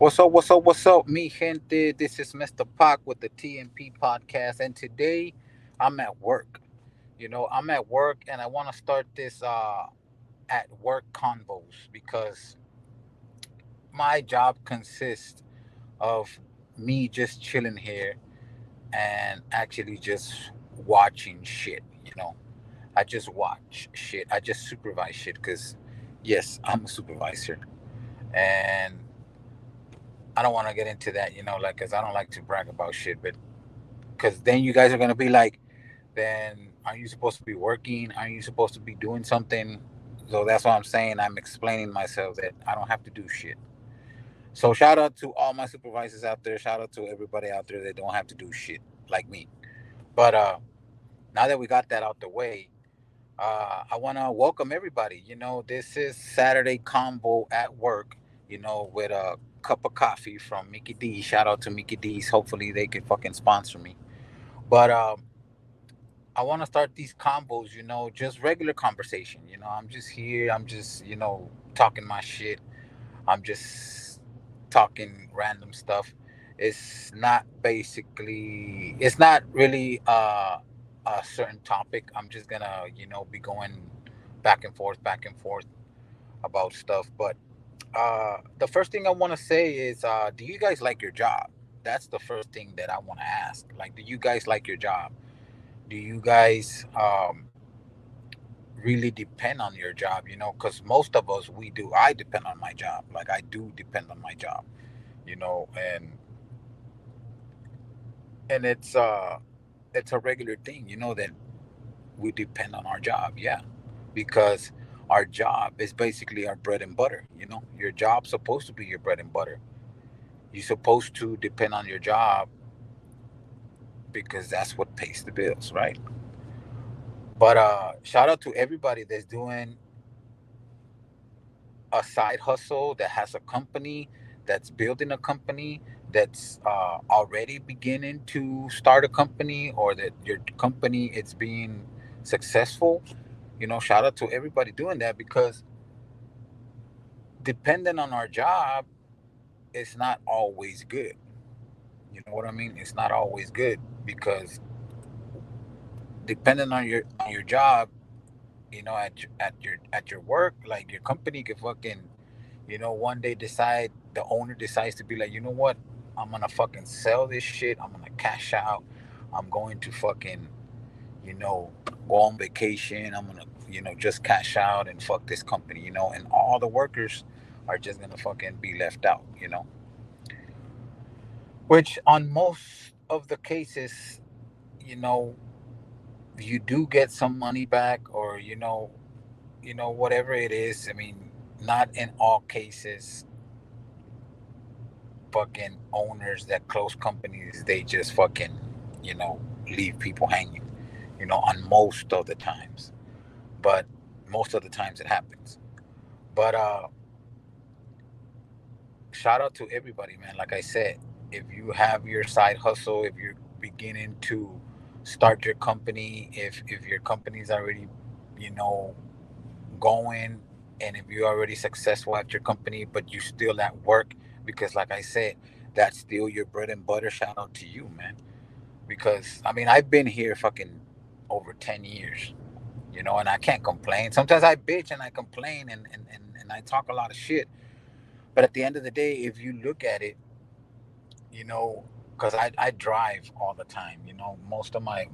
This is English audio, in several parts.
What's up, mi gente? This is Mr. Pac with the TMP podcast, and today I'm at work. I'm at work, and I want to start this at work convos because my job consists of me just chilling here and actually just watching shit. I just watch shit. I just supervise shit because, yes, I'm a supervisor, and I don't want to get into that, like, because I don't like to brag about shit, but because then you guys are gonna be like, then are you supposed to be working? Are you supposed to be doing something? So that's what I'm saying. I'm explaining myself that I don't have to do shit. So shout out to all my supervisors out there. Shout out to everybody out there that don't have to do shit like me. But now that we got that out the way, I want to welcome everybody. This is Saturday Combo at work. With a cup of coffee from Mickey D. Shout out to Mickey D's. Hopefully they can fucking sponsor me. But I want to start these combos, just regular conversation. I'm just here. I'm just, talking my shit. I'm just talking random stuff. It's not really a certain topic. I'm just gonna, be going back and forth about stuff. But the first thing I want to say is, do you guys like your job? That's the first thing that I want to ask. Like, do you guys like your job? Do you guys really depend on your job? Because most of us, we do. I depend on my job. Like, I do depend on my job. And it's a regular thing. That we depend on our job. Yeah, because our job is basically our bread and butter. Your job's supposed to be your bread and butter. You're supposed to depend on your job because that's what pays the bills, right? But shout out to everybody that's doing a side hustle, that has a company, that's building a company, that's already beginning to start a company, or that your company is being successful. Shout out to everybody doing that, because depending on our job, it's not always good. You know what I mean? It's not always good, because depending on your job, at your work, like, your company could fucking, one day decide, the owner decides to be like, you know what, I'm gonna fucking sell this shit, I'm gonna cash out, I'm going to fucking, you know go on vacation, I'm gonna, just cash out and fuck this company, and all the workers are just gonna fucking be left out, which on most of the cases, you know you do get some money back, or whatever it is. I mean, not in all cases, fucking owners that close companies, they just fucking, you know, leave people hanging, on most of the times. But most of the times it happens. But shout out to everybody, man. Like I said, if you have your side hustle, if you're beginning to start your company, if your company's already, you know, going, and if you're already successful at your company, but you still at work, because like I said, that's still your bread and butter. Shout out to you, man. Because I mean, I've been here fucking over 10 years, and I can't complain. Sometimes I bitch and I complain, and I talk a lot of shit, but at the end of the day, if you look at it, because I drive all the time. Most of my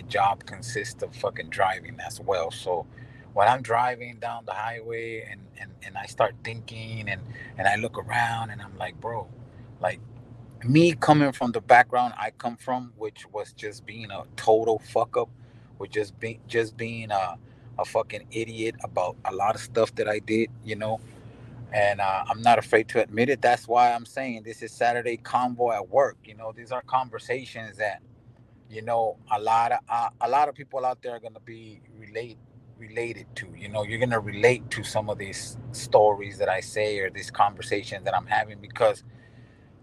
job consists of fucking driving as well. So when I'm driving down the highway, and I start thinking, and I look around, and I'm like, bro, like, me coming from the background I come from, which was just being a total fuck up, with just being a fucking idiot about a lot of stuff that I did, and I'm not afraid to admit it. That's why I'm saying this is Saturday Convo at work. These are conversations that, a lot of people out there are gonna be related to. You're gonna relate to some of these stories that I say, or these conversations that I'm having, because,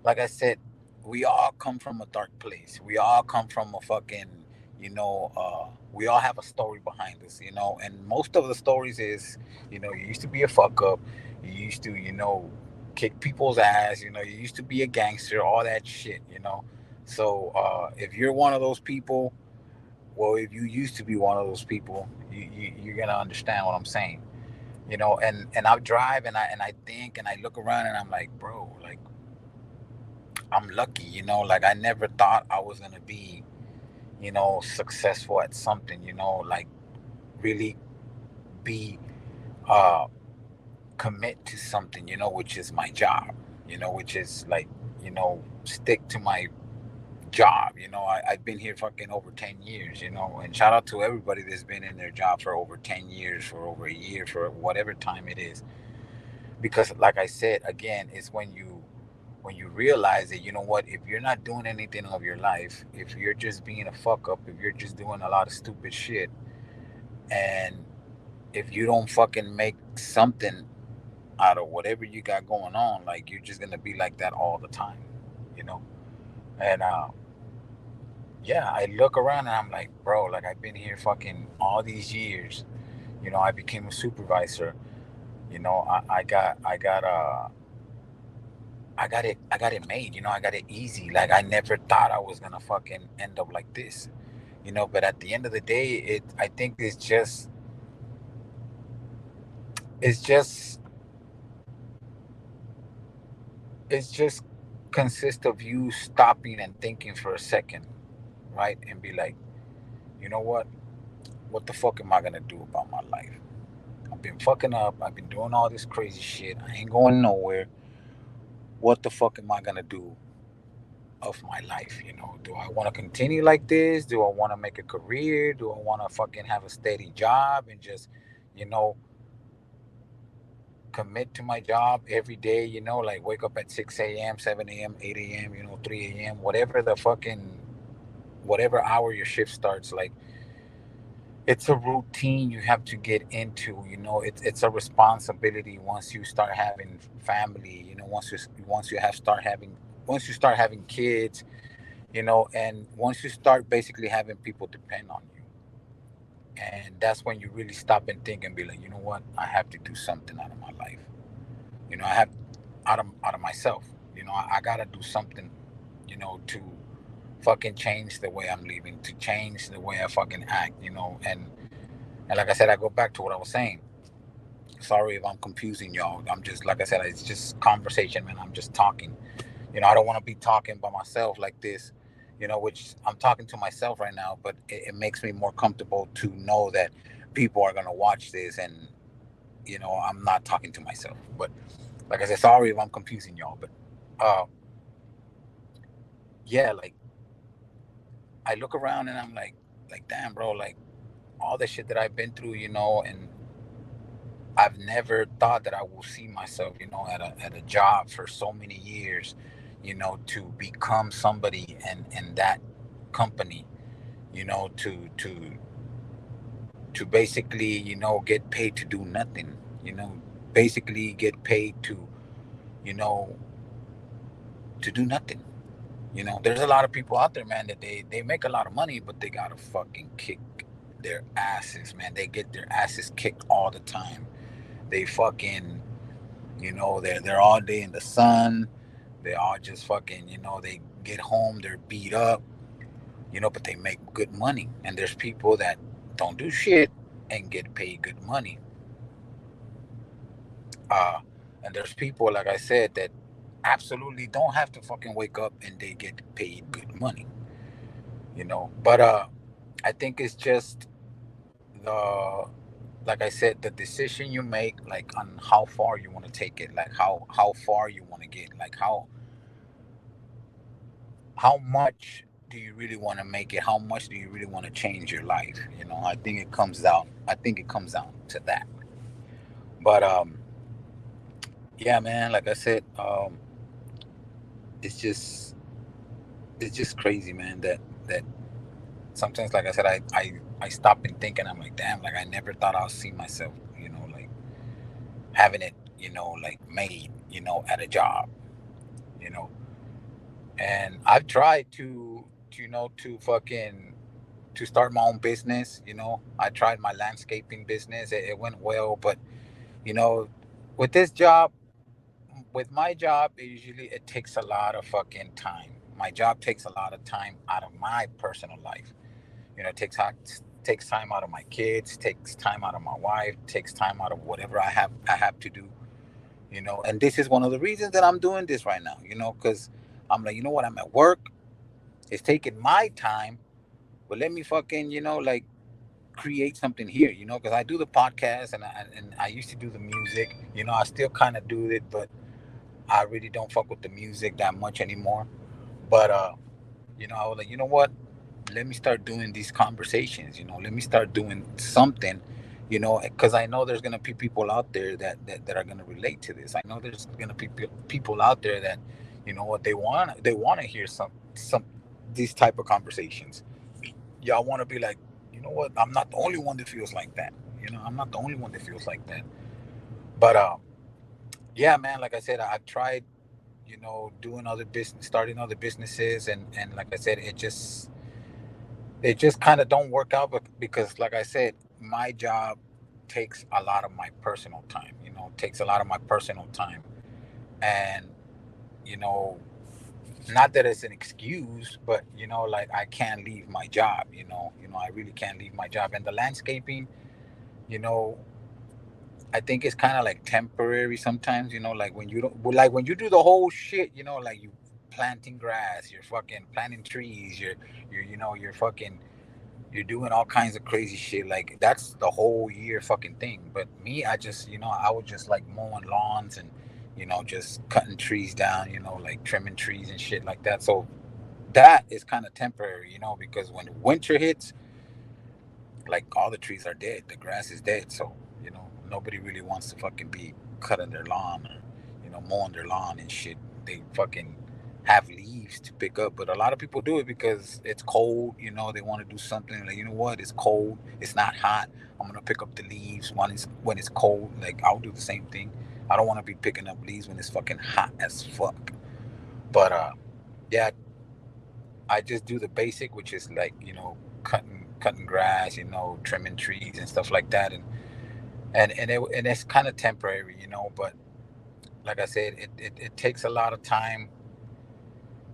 like I said, we all come from a dark place. We all come from a fucking, we all have a story behind us, and most of the stories is, you used to be a fuck up. You used to, kick people's ass. You used to be a gangster, all that shit. So if you're one of those people, well, if you used to be one of those people, you're gonna understand what I'm saying. And I drive and I think and I look around and I'm like, bro, like I'm lucky. Like I never thought I was gonna be, successful at something. Like really be uh commit to something, which is my job, which is like, stick to my job. I've been here fucking over 10 years, and shout out to everybody that's been in their job for over 10 years, for over a year, for whatever time it is. Because like I said, again, it's when you realize that, what, if you're not doing anything of your life, if you're just being a fuck up, if you're just doing a lot of stupid shit, and if you don't fucking make something out of whatever you got going on, like you're just gonna be like that all the time, you know. And yeah, I look around and I'm like, bro, like I've been here fucking all these years. I became a supervisor. I got it made. I got it easy. Like I never thought I was gonna fucking end up like this. But at the end of the day, I think it's just it's just consists of you stopping and thinking for a second, right? And be like, you know what the fuck am I gonna do about my life? I've been fucking up. I've been doing all this crazy shit. I ain't going nowhere. What the fuck am I gonna do of my life? Do I want to continue like this? Do I want to make a career? Do I want to fucking have a steady job and just, you know, commit to my job every day? Like wake up at 6 a.m., 7 a.m., 8 a.m., 3 a.m., whatever hour your shift starts. Like it's a routine you have to get into. It's a responsibility once you start having family. Once you start having kids. And once you start basically having people depend on you, and that's when you really stop and think and be like, you know what, I have to do something out of my life. I have out of myself. I gotta do something. To fucking change the way I'm living, to change the way I fucking act. And like I said, I go back to what I was saying. Sorry if I'm confusing y'all. I'm just, like I said, it's just conversation, man. I'm just talking. I don't want to be talking by myself like this, which I'm talking to myself right now, but it makes me more comfortable to know that people are going to watch this, and, I'm not talking to myself. But like I said, sorry if I'm confusing y'all, but uh, yeah, like I look around and I'm like, damn, bro, like all the shit that I've been through, and I've never thought that I will see myself, at a job for so many years, to become somebody in that company, to basically, get paid to do nothing, basically get paid you know, to do nothing. There's a lot of people out there, man, that they make a lot of money, but they gotta fucking kick their asses, man. They get their asses kicked all the time. They fucking, they're all day in the sun. They all just fucking, they get home, they're beat up, but they make good money. And there's people that don't do shit and get paid good money. Uh, and there's people, like I said, that absolutely don't have to fucking wake up and they get paid good money, But I think it's just the, like I said, the decision you make, like on how far you want to take it, like how far you want to get, like how much do you really want to make it? How much do you really want to change your life? I think it comes down to that. But yeah, man, like I said, it's just it's just crazy, man, that sometimes, like I said, I stop and think and I'm like, damn, like I never thought I'll see myself, like having it, like made, at a job, you know. And I've tried to fucking to start my own business. I tried my landscaping business. It went well, but you know, with this job, with my job, it takes a lot of fucking time. My job takes a lot of time out of my personal life. It takes time out of my kids, takes time out of my wife, takes time out of whatever I have to do. And this is one of the reasons that I'm doing this right now. Because I'm like, you know what, I'm at work. It's taking my time, but let me fucking like create something here. Because I do the podcast and I used to do the music. I still kind of do it, but I really don't fuck with the music that much anymore. But I was like, you know what? Let me start doing these conversations. Let me start doing something. Because I know there's gonna be people out there that are gonna relate to this. I know there's gonna be people out there that, what they want to hear some these type of conversations. Y'all want to be like, you know what? I'm not the only one that feels like that. I'm not the only one that feels like that. But yeah, man. Like I said, I've tried doing other business, starting other businesses, and like I said, it just kind of don't work out, because like I said, my job takes a lot of my personal time. Takes a lot of my personal time, and you know, not that it's an excuse, but like I can't leave my job. I really can't leave my job, and the landscaping, you know, I think it's kind of like temporary sometimes. Like when you don't, well, like when you do the whole shit. Like you planting grass, you're fucking planting trees, you're fucking, you're doing all kinds of crazy shit. Like that's the whole year fucking thing. But me, I just, I would just like mowing lawns and, just cutting trees down. Like trimming trees and shit like that. So that is kind of temporary. Because when winter hits, like all the trees are dead, the grass is dead. So nobody really wants to fucking be cutting their lawn or mowing their lawn and shit. They fucking have leaves to pick up, but a lot of people do it because it's cold. They want to do something like, what, it's cold, it's not hot, I'm gonna pick up the leaves when it's cold. Like I'll do the same thing. I don't want to be picking up leaves when it's fucking hot as fuck. But yeah, I just do the basic, which is like, cutting grass, trimming trees and stuff like that. And it's kind of temporary. But like I said, it takes a lot of time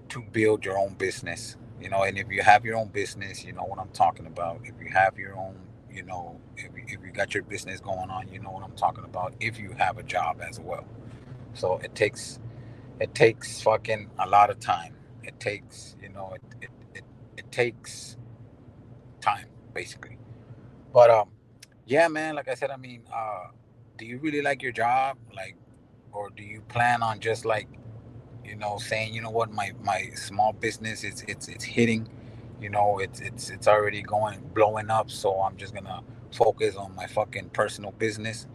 to build your own business. And if you have your own business, you know what I'm talking about. If you have your own, if you got your business going on, you know what I'm talking about. If you have a job as well. So it takes fucking a lot of time. It takes, it takes time, basically. But yeah, man. Like I said, I mean, do you really like your job? Like, or do you plan on just like, saying, what, my small business is, it's hitting, it's already going blowing up, so I'm just gonna focus on my fucking personal business,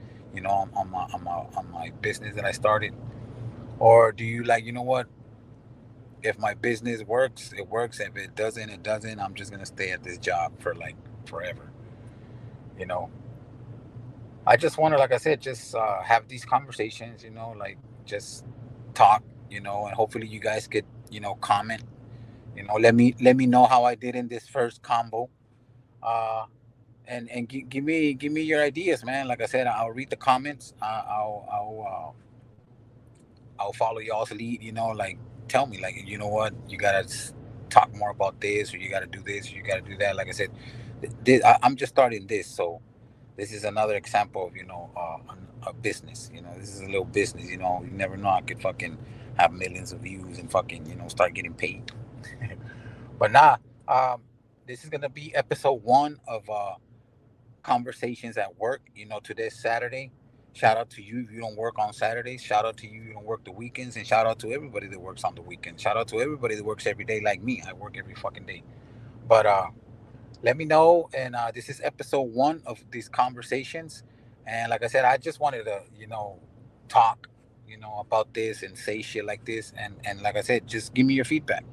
on my business that I started. Or do you like, what, if my business works, it works. If it doesn't, it doesn't. I'm just gonna stay at this job for like forever. You know, I just want to, like I said, just have these conversations. Like just talk. And hopefully you guys could, comment. Let me know how I did in this first combo. Uh, and give me your ideas, man. Like I said, I'll read the comments. I'll follow y'all's lead. Like tell me, like, what, you gotta talk more about this, or you gotta do this, or you gotta do that. Like I said, I'm just starting this, so this is another example of a business. This is a little business. You never know, I could fucking have millions of views and fucking start getting paid. But nah, um, this is gonna be episode one of conversations at work. Today's Saturday. Shout out to you if you don't work on Saturdays. Shout out to you if you don't work the weekends, and shout out to everybody that works on the weekends. Shout out to everybody that works every day like me. I work every fucking day. But let me know. And this is episode one of these conversations. And like I said, I just wanted to, talk, about this and say shit like this. And like I said, just give me your feedback.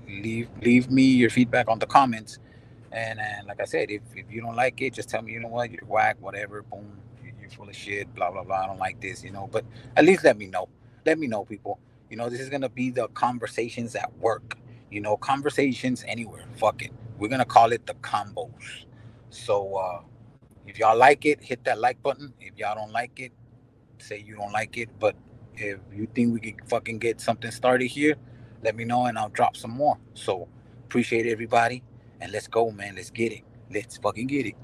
Leave me your feedback on the comments. And like I said, if you don't like it, just tell me, what, you're whack, whatever, boom, you're full of shit, blah blah blah. I don't like this. But at least let me know. Let me know, people. This is gonna be the conversations at work. Conversations anywhere. Fuck it. We're gonna call it the combos. So if y'all like it, hit that like button. If y'all don't like it, say you don't like it. But if you think we could fucking get something started here, let me know and I'll drop some more. So appreciate everybody and let's go, man. Let's get it. Let's fucking get it.